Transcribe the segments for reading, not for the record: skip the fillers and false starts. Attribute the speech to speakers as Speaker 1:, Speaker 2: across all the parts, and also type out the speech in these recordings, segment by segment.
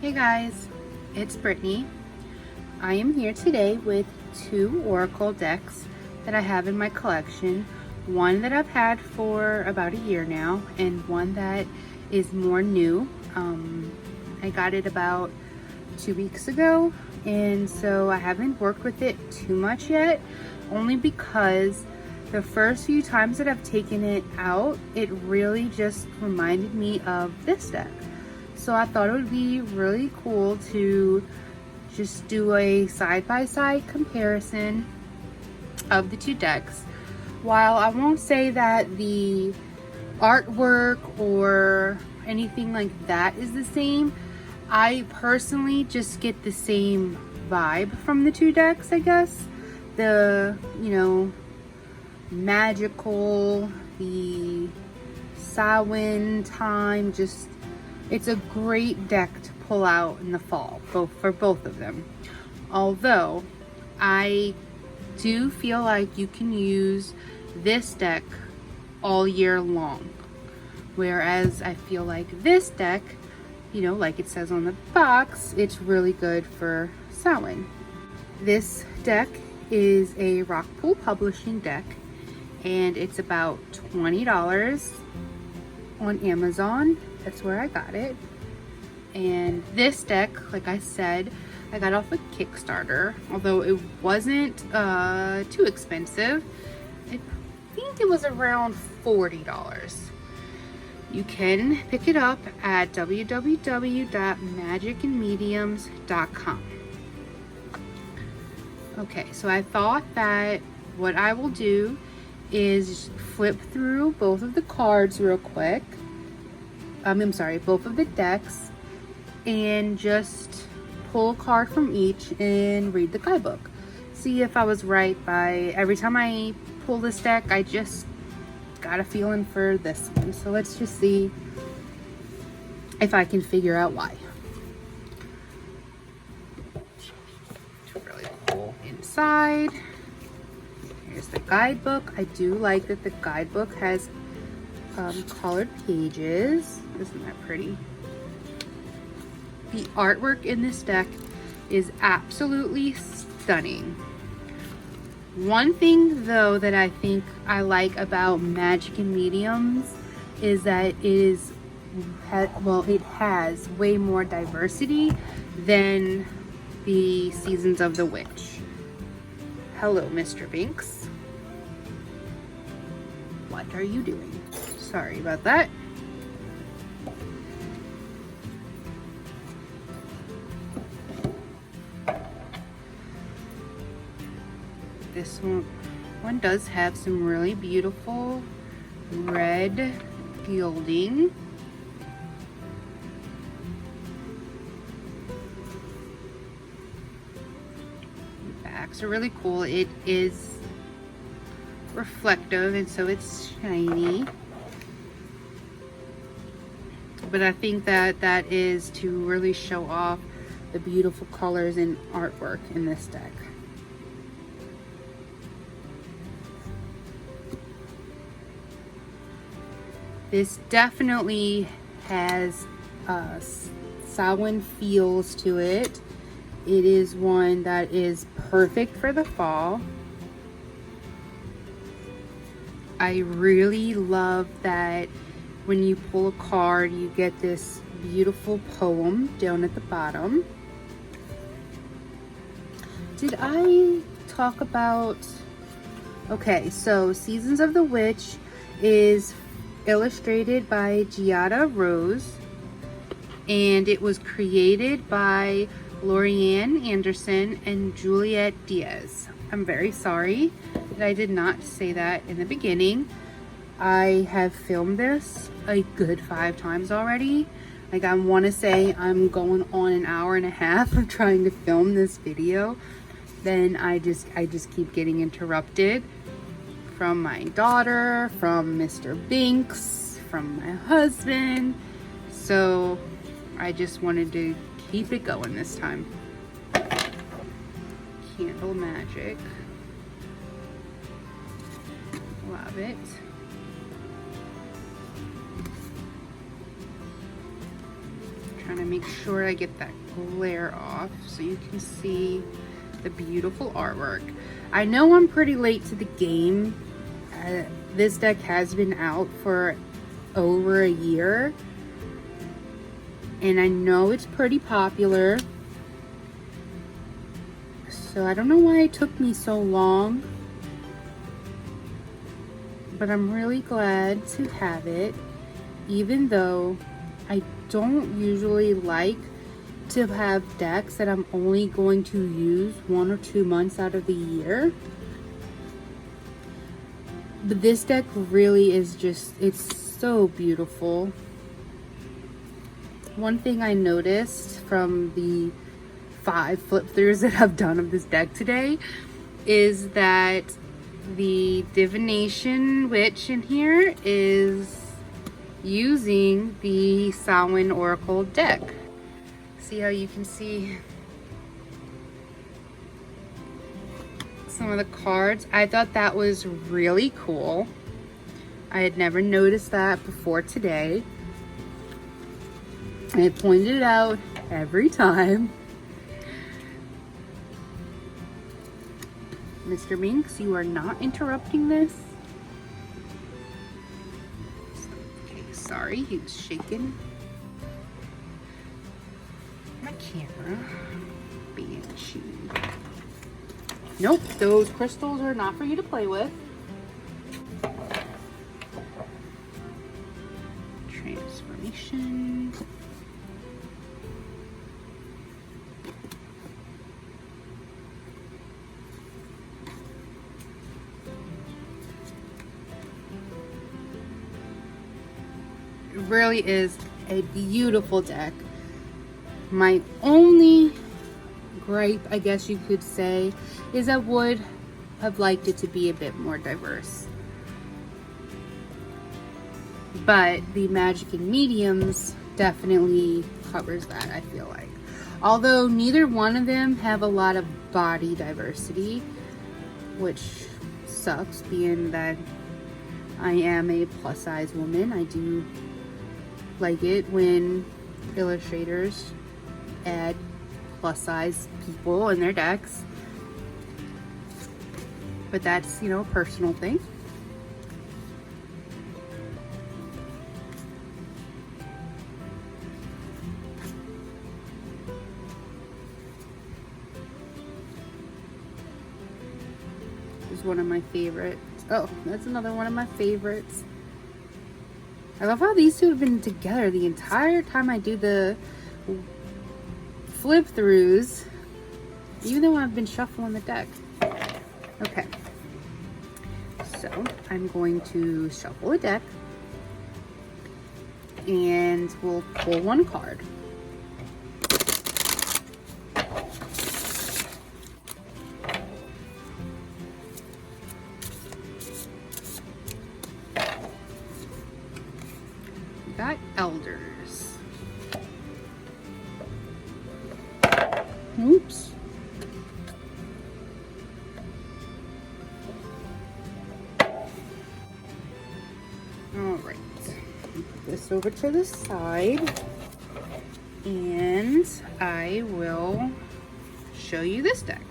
Speaker 1: Hey guys, it's Brittany. I am here today with two Oracle decks that I have in my collection. One that I've had for about a year now and one that is more new. I got it about 2 weeks ago, and so I haven't worked with it too much yet, only because the first few times that I've taken it out, it really just reminded me of this deck. So I thought it would be really cool to just do a side-by-side comparison of the two decks. While I won't say that the artwork or anything like that is the same, I personally just get the same vibe from the two decks, I guess. The, magical, the Samhain time, just it's a great deck to pull out in the fall, for both of them. Although I do feel like you can use this deck all year long, whereas I feel like this deck, like it says on the box, it's really good for Samhain. This deck is a Rockpool Publishing deck, and it's about $20 on Amazon. That's where I got it. And this deck, like I said, I got off a Kickstarter, although it wasn't too expensive. I think it was around $40. You can pick it up at www.magicandmediums.com. Okay, so I thought that what I will do is flip through both of the cards real quick. I'm sorry, both of the decks, and just pull a card from each and read the guidebook. See if I was right by every time I pull this deck. I just got a feeling for this one. So let's just see if I can figure out why. It's really cool inside. Here's the guidebook. I do like that the guidebook has colored pages. Isn't that pretty? The artwork in this deck is absolutely stunning. One thing though that I think I like about Magick and Mediums is that it has way more diversity than the Seasons of the Witch. Hello, Mr. Binks. What are you doing? Sorry about that. This one does have some really beautiful red gilding. The backs are really cool. It is reflective, and so it's shiny. But I think that is to really show off the beautiful colors and artwork in this deck. This definitely has Samhain feels to it. It is one that is perfect for the fall. I really love that when you pull a card, you get this beautiful poem down at the bottom. Did I talk about... Okay, so Seasons of the Witch is illustrated by Giada Rose, and it was created by Lorianne Anderson and Juliet Diaz. I'm very sorry that I did not say that in the beginning. I have filmed this a good 5 times already. Like, I want to say I'm going on an hour and a half of trying to film this video. Then I just keep getting interrupted from my daughter, from Mr. Binks, from my husband. So I just wanted to keep it going this time. Candle Magic. Love it. Trying to make sure I get that glare off so you can see the beautiful artwork. I know I'm pretty late to the game. This deck has been out for over a year, and I know it's pretty popular. So I don't know why it took me so long, but I'm really glad to have it, even though I don't usually like to have decks that I'm only going to use 1 or 2 months out of the year. But this deck really is just, it's so beautiful. One thing I noticed from the 5 flip throughs that I've done of this deck today is that the divination witch in here is using the Samhain Oracle deck. See how you can see some of the cards? I thought that was really cool. I had never noticed that before today. I pointed it out every time. Mr. Minx, you are not interrupting this. Okay, sorry, he was shaking my camera. Banshee. Nope, those crystals are not for you to play with. Transformation. It really is a beautiful deck. My only gripe, I guess you could say, is I would have liked it to be a bit more diverse. But the Magick and Mediums definitely covers that, I feel like. Although neither one of them have a lot of body diversity, which sucks, being that I am a plus size woman. I do like it when illustrators add plus size people in their decks, but that's, you know, a personal thing. This is one of my favorites. Oh, that's another one of my favorites. I love how these two have been together the entire time I do the flip throughs, even though I've been shuffling the deck. Okay, so I'm going to shuffle a deck and we'll pull one card. We got Elders. Oops. All right, put this over to the side and I will show you this deck.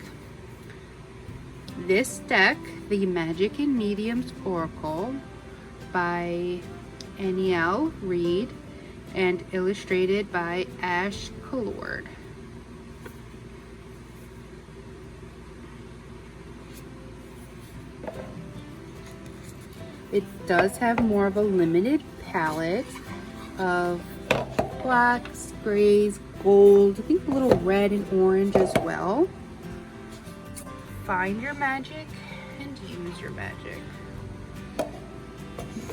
Speaker 1: This deck, the Magick and Mediums Oracle by Aniel Reed and illustrated by Ash Colored. It does have more of a limited palette of blacks, grays, gold, I think a little red and orange as well. Find your magic and use your magic.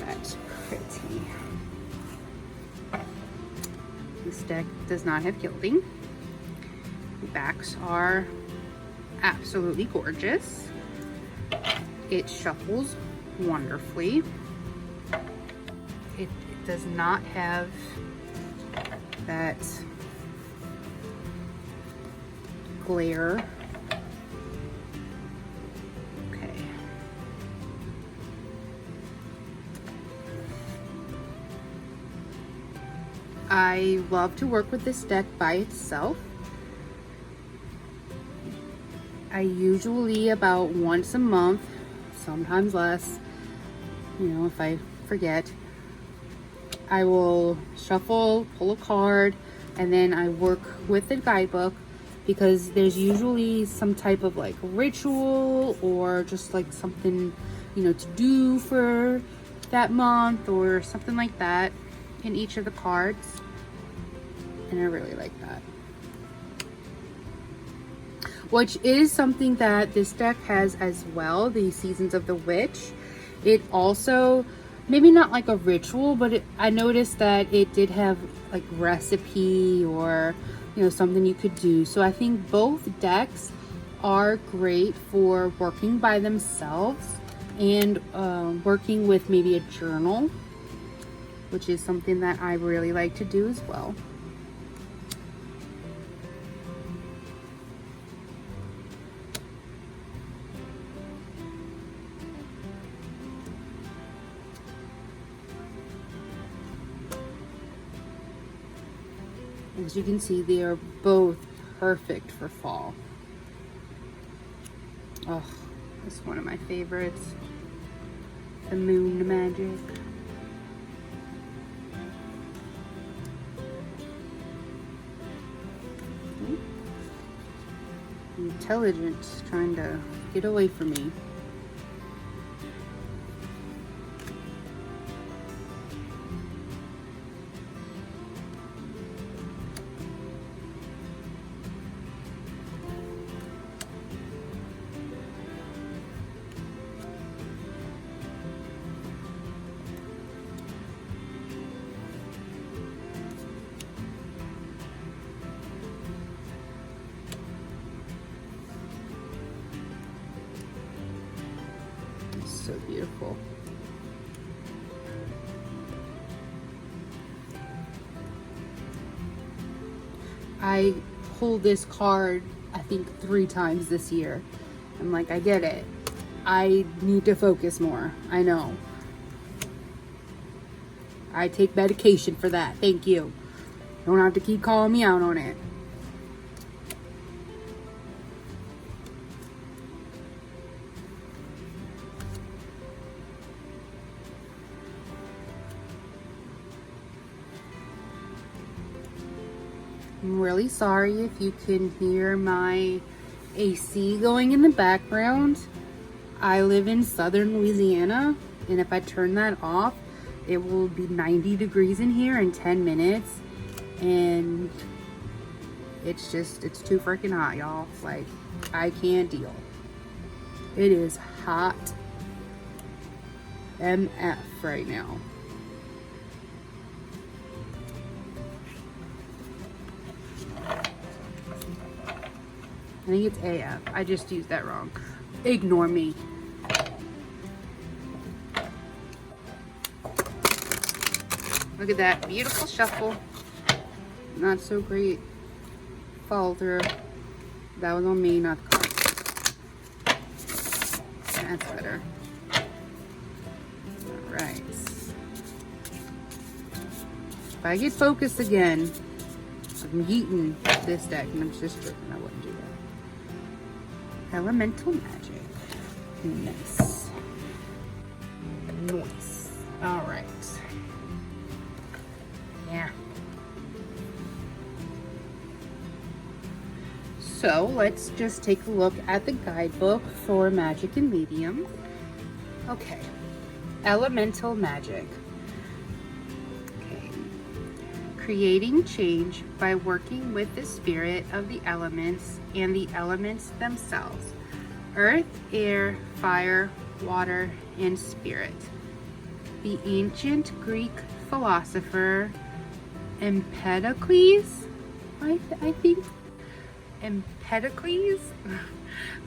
Speaker 1: That's pretty. This deck does not have gilding. The backs are absolutely gorgeous. It shuffles wonderfully. It does not have that glare. Okay. I I love to work with this deck by itself. I usually about once a month, sometimes less, you know, if I forget, I will shuffle, pull a card, and then I work with the guidebook, because there's usually some type of like ritual or just like something, you know, to do for that month or something like that in each of the cards. And I really like that. Which is something that this deck has as well, the Seasons of the Witch. It also, maybe not like a ritual, but I noticed that it did have like recipe or, you know, something you could do. So I think both decks are great for working by themselves and working with maybe a journal, which is something that I really like to do as well. As you can see, they are both perfect for fall. Oh, this is one of my favorites. The Moon Magic. Intelligent, trying to get away from me. So beautiful. I pulled this card, I think 3 times this year. I'm like, I get it. I need to focus more. I know. I take medication for that. Thank you. Don't have to keep calling me out on it. I'm really sorry if you can hear my AC going in the background. I live in southern Louisiana, and if I turn that off, it will be 90 degrees in here in 10 minutes. And it's too freaking hot, y'all. Like, I can't deal. It is hot MF right now. I think it's AF. I just used that wrong. Ignore me. Look at that beautiful shuffle. Not so great follow through. That was on me, not the card. That's better. All right. If I get focused again, I'm yeeting this deck, and I'm just joking. I wouldn't do that. Elemental Magic. Nice. Nice. All right. Yeah. So let's just take a look at the guidebook for Magick and Mediums. Okay. Elemental Magic. Okay. Creating change by working with the spirit of the elements and the elements themselves. Earth, air, fire, water, and spirit. The ancient Greek philosopher Empedocles, I think, Empedocles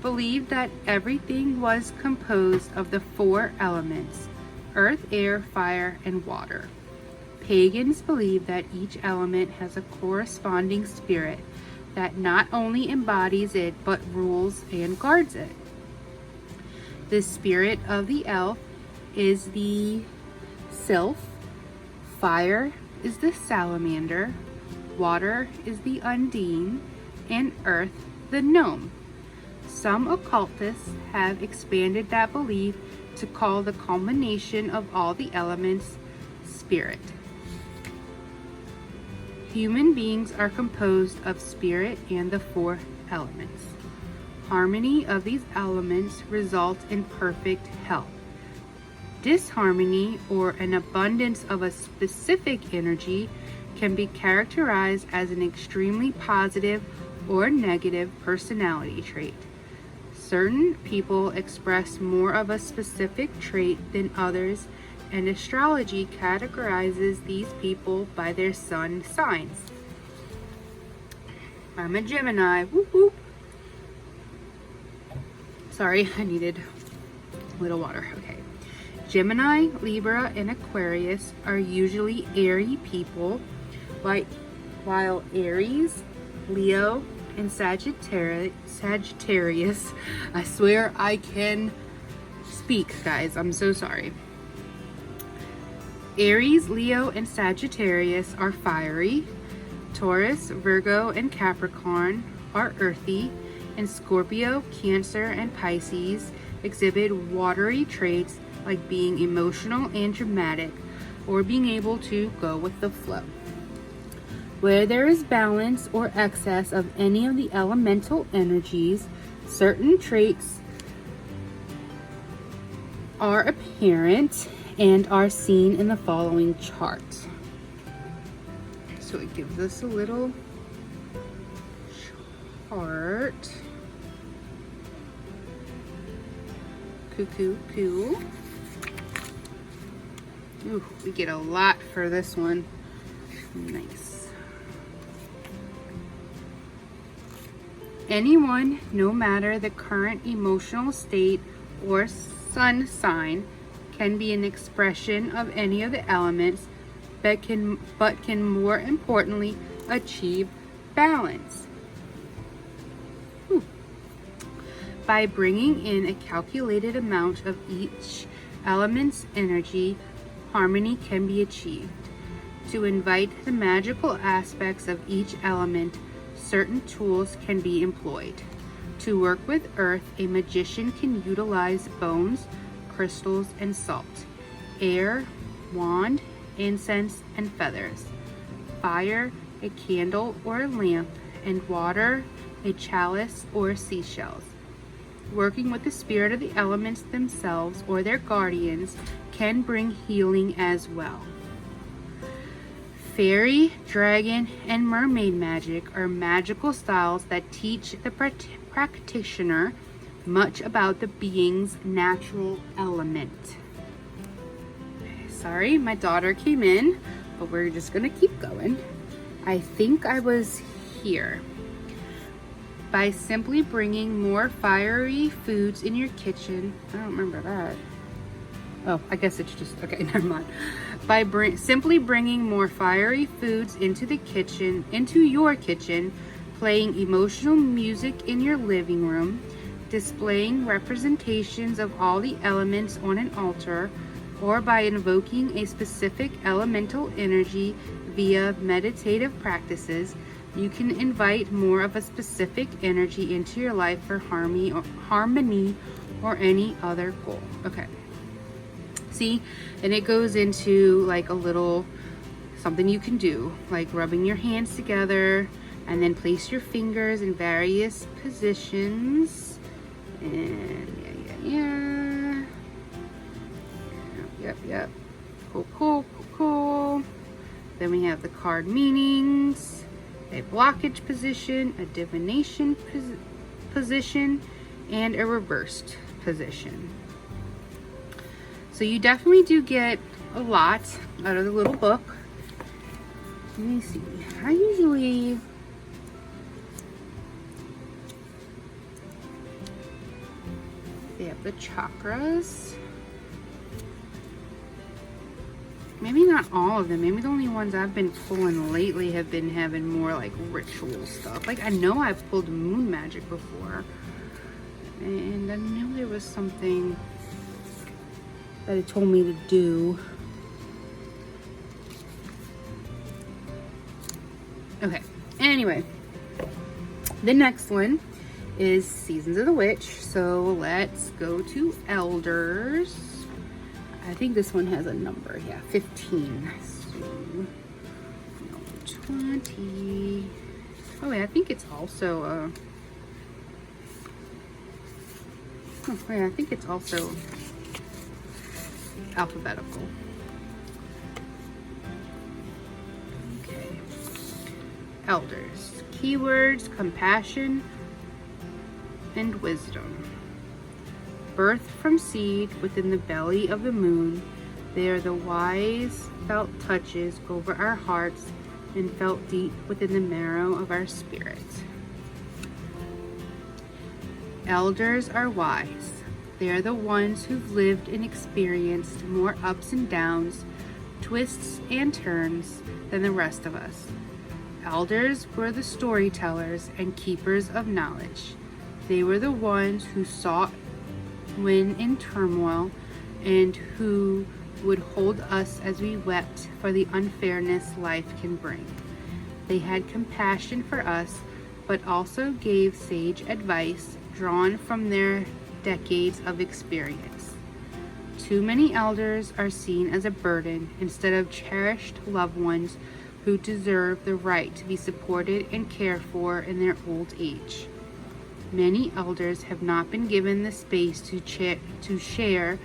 Speaker 1: believed that everything was composed of the 4 elements: earth, air, fire, and water. Pagans believe that each element has a corresponding spirit that not only embodies it but rules and guards it. The spirit of the elf is the sylph, fire, is the salamander, water is the undine, and earth the gnome. Some occultists have expanded that belief to call the culmination of all the elements spirit. Human beings are composed of spirit and the four elements. Harmony of these elements results in perfect health. Disharmony or an abundance of a specific energy can be characterized as an extremely positive or negative personality trait. Certain people express more of a specific trait than others, and astrology categorizes these people by their sun signs. I'm a Gemini. Whoop whoop. Sorry, I needed a little water. Okay. Gemini, Libra, and Aquarius are usually airy people, while Aries, Leo, and Sagittarius, I swear I can speak, guys. I'm so sorry. Aries, Leo, and Sagittarius are fiery. Taurus, Virgo, and Capricorn are earthy. And Scorpio, Cancer, and Pisces exhibit watery traits like being emotional and dramatic, or being able to go with the flow. Where there is balance or excess of any of the elemental energies, certain traits are apparent and are seen in the following chart. So it gives us a little chart. Cool. Ooh, we get a lot for this one. Nice. Anyone, no matter the current emotional state or sun sign, can be an expression of any of the elements, but can more importantly achieve balance. By bringing in a calculated amount of each element's energy, harmony can be achieved. To invite the magical aspects of each element, certain tools can be employed. To work with earth, a magician can utilize bones, crystals, and salt. Air, wand, incense, and feathers. Fire, a candle or a lamp, and water, a chalice or seashells. Working with the spirit of the elements themselves or their guardians can bring healing as well. Fairy, dragon, and mermaid magic are magical styles that teach the practitioner much about the being's natural element. Sorry, my daughter came in, but we're just gonna keep going. I think I was here. By simply bringing more fiery foods in your kitchen. I don't remember that. Oh, I guess it's just, okay, never mind. By simply bringing more fiery foods into your kitchen, playing emotional music in your living room, displaying representations of all the elements on an altar, or by invoking a specific elemental energy via meditative practices, you can invite more of a specific energy into your life for harmony or any other goal. Okay. See, and it goes into like a little something you can do, like rubbing your hands together and then place your fingers in various positions. And Yep. Cool. Then we have the card meanings, a blockage position, a divination position, and a reversed position. So you definitely do get a lot out of the little book. Let me see. I usually they have the chakras. Maybe not all of them. Maybe the only ones I've been pulling lately have been having more like ritual stuff. Like I know I've pulled moon magic before. And I know there was something that it told me to do. Okay, anyway, the next one is Seasons of the Witch. So let's go to Elders. I think this one has a number. Yeah, 15. So 20. Oh yeah, I think it's also oh yeah, I think it's also alphabetical. Okay. Elders. Keywords: compassion and wisdom. Birthed from seed within the belly of the moon, they are the wise felt touches over our hearts and felt deep within the marrow of our spirit. Elders are wise. They are the ones who've lived and experienced more ups and downs, twists and turns than the rest of us. Elders were the storytellers and keepers of knowledge. They were the ones who sought when in turmoil and who would hold us as we wept for the unfairness life can bring. They had compassion for us, but also gave sage advice drawn from their decades of experience. Too many elders are seen as a burden instead of cherished loved ones who deserve the right to be supported and cared for in their old age. Many elders have not been given the space to share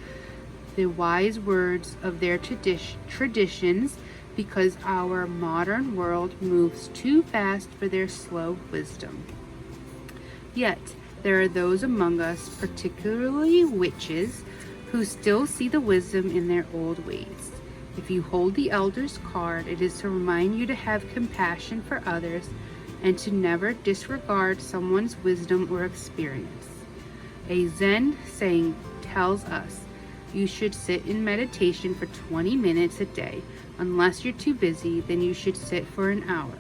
Speaker 1: the wise words of their traditions because our modern world moves too fast for their slow wisdom. Yet, there are those among us, particularly witches, who still see the wisdom in their old ways. If you hold the Elder's card, it is to remind you to have compassion for others and to never disregard someone's wisdom or experience. A Zen saying tells us, you should sit in meditation for 20 minutes a day. Unless you're too busy, then you should sit for an hour.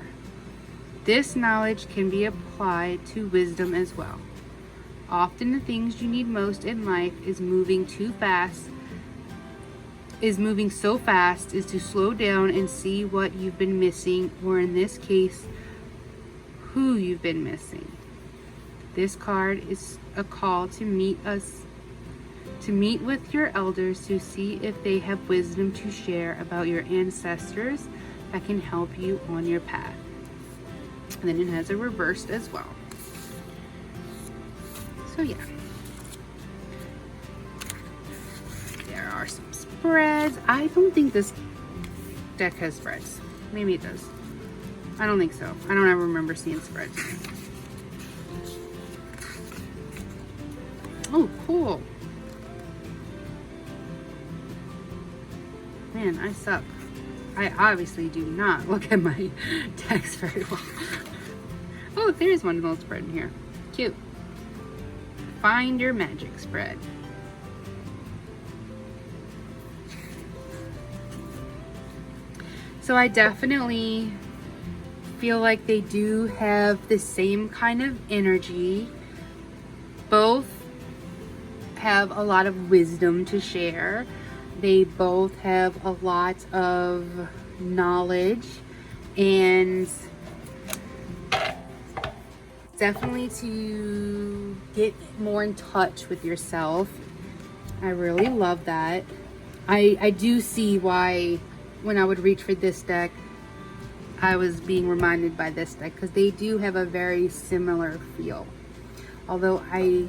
Speaker 1: This knowledge can be applied to wisdom as well. Often the things you need most in life is moving so fast is to slow down and see what you've been missing, or in this case, who you've been missing. This card is a call to meet with your elders to see if they have wisdom to share about your ancestors that can help you on your path. And then it has a reversed as well. So yeah. There are some spreads. I don't think this deck has spreads. Maybe it does. I don't think so. I don't ever remember seeing spreads. Oh, cool. Man, I suck. I obviously do not look at my text very well. Oh, there's one little spread in here. Cute. Find your magic spread. So I definitely feel like they do have the same kind of energy. Both have a lot of wisdom to share. They both have a lot of knowledge, and definitely to get more in touch with yourself. I really love that. I do see why when I would reach for this deck, I was being reminded by this deck, because they do have a very similar feel. Although I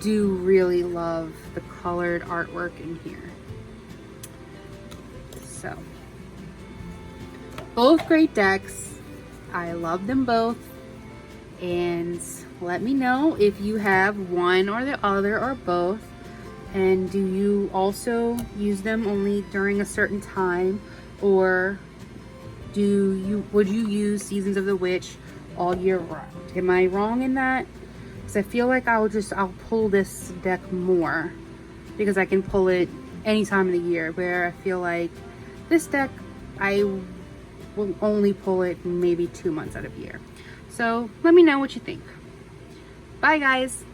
Speaker 1: do really love the colored artwork in here. So, both great decks. I love them both. And let me know if you have one or the other or both. And do you also use them only during a certain time, or would you use Seasons of the Witch all year round? Am I wrong in that? Because I feel like I'll pull this deck more because I can pull it any time of the year, where I feel like this deck I will only pull it maybe 2 months out of the year. So let me know what you think. Bye guys.